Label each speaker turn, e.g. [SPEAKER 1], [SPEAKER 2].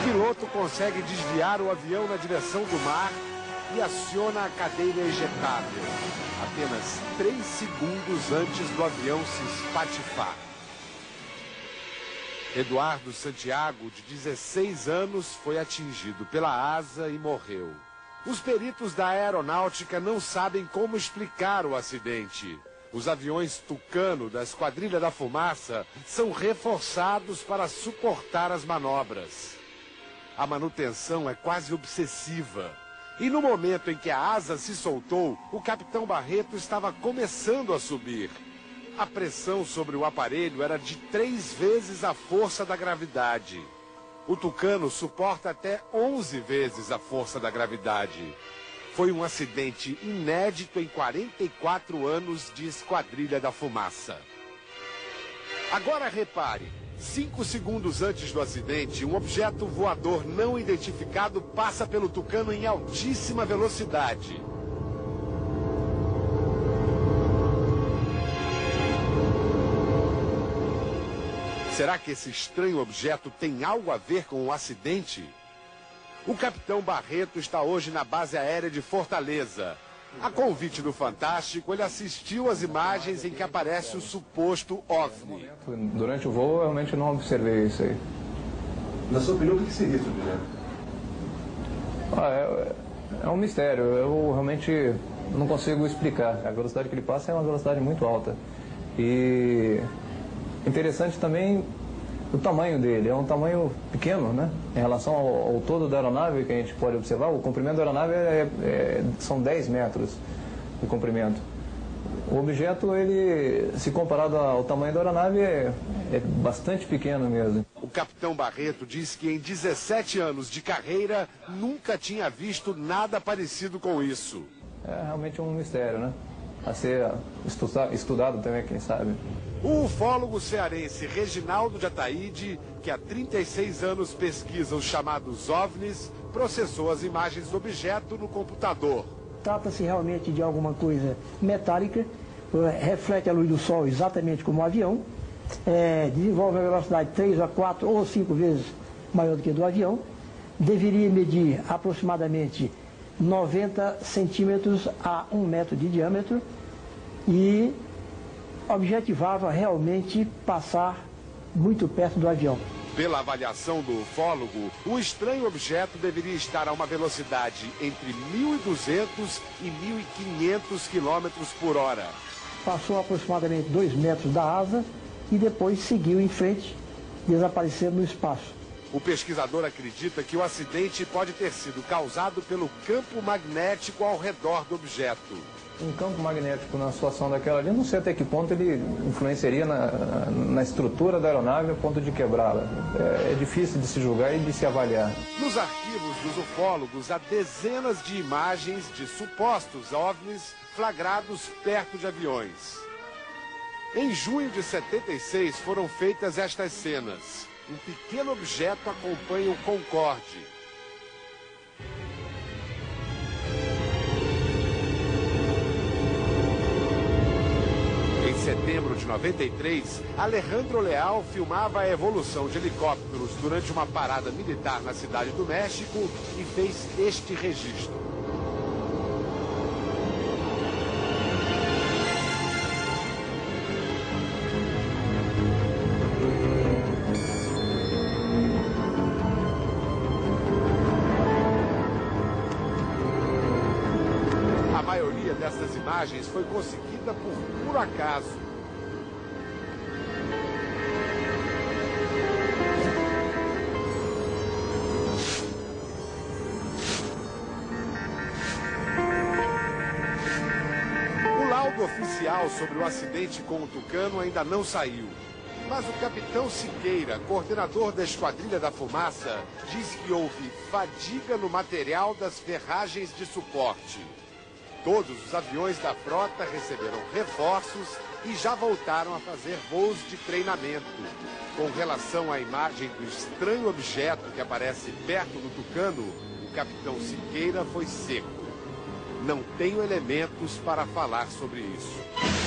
[SPEAKER 1] piloto consegue desviar o avião na direção do mar e aciona a cadeira ejetável, apenas 3 segundos antes do avião se espatifar. Eduardo Santiago, de 16 anos, foi atingido pela asa e morreu. Os peritos da aeronáutica não sabem como explicar o acidente. Os aviões Tucano da Esquadrilha da Fumaça são reforçados para suportar as manobras. A manutenção é quase obsessiva. E no momento em que a asa se soltou, o capitão Barreto estava começando a subir. A pressão sobre o aparelho era de 3 vezes a força da gravidade. O Tucano suporta até 11 vezes a força da gravidade. Foi um acidente inédito em 44 anos de Esquadrilha da Fumaça. Agora repare, 5 segundos antes do acidente, um objeto voador não identificado passa pelo Tucano em altíssima velocidade. Será que esse estranho objeto tem algo a ver com o acidente? O capitão Barreto está hoje na base aérea de Fortaleza. A convite do Fantástico, ele assistiu às imagens em que aparece o suposto OVNI.
[SPEAKER 2] Durante o voo, eu realmente não observei isso aí.
[SPEAKER 3] Na sua opinião, o que seria esse objeto?
[SPEAKER 2] É um mistério. Eu realmente não consigo explicar. A velocidade que ele passa é uma velocidade muito alta. E interessante também o tamanho dele. É um tamanho pequeno, né? Em relação ao todo da aeronave, que a gente pode observar, o comprimento da aeronave são 10 metros de comprimento. O objeto, ele, se comparado ao tamanho da aeronave, é bastante pequeno mesmo.
[SPEAKER 1] O capitão Barreto diz que em 17 anos de carreira nunca tinha visto nada parecido com isso.
[SPEAKER 2] É realmente um mistério, né? A ser estudado também, quem sabe.
[SPEAKER 1] O ufólogo cearense Reginaldo de Ataíde, que há 36 anos pesquisa os chamados OVNIs, processou as imagens do objeto no computador.
[SPEAKER 4] Trata-se realmente de alguma coisa metálica, reflete a luz do sol exatamente como um avião, desenvolve uma velocidade 3 a 4 ou 5 vezes maior do que a do avião, deveria medir aproximadamente 90 centímetros a 1 metro de diâmetro e objetivava realmente passar muito perto do avião.
[SPEAKER 1] Pela avaliação do ufólogo, o estranho objeto deveria estar a uma velocidade entre 1.200 e 1.500 km por hora.
[SPEAKER 4] Passou aproximadamente 2 metros da asa e depois seguiu em frente, desaparecendo no espaço.
[SPEAKER 1] O pesquisador acredita que o acidente pode ter sido causado pelo campo magnético ao redor do objeto.
[SPEAKER 2] Um campo magnético na situação daquela ali, não sei até que ponto ele influenciaria na estrutura da aeronave a ponto de quebrá-la. É difícil de se julgar e de se avaliar.
[SPEAKER 1] Nos arquivos dos ufólogos há dezenas de imagens de supostos OVNIs flagrados perto de aviões. Em junho de 76 foram feitas estas cenas. Um pequeno objeto acompanha o Concorde. Em setembro de 93, Alejandro Leal filmava a evolução de helicópteros durante uma parada militar na Cidade do México e fez este registro. A maioria dessas imagens foi conseguida por puro acaso. O laudo oficial sobre o acidente com o Tucano ainda não saiu. Mas o capitão Siqueira, coordenador da Esquadrilha da Fumaça, diz que houve fadiga no material das ferragens de suporte. Todos os aviões da frota receberam reforços e já voltaram a fazer voos de treinamento. Com relação à imagem do estranho objeto que aparece perto do Tucano, o capitão Siqueira foi seco. Não tenho elementos para falar sobre isso.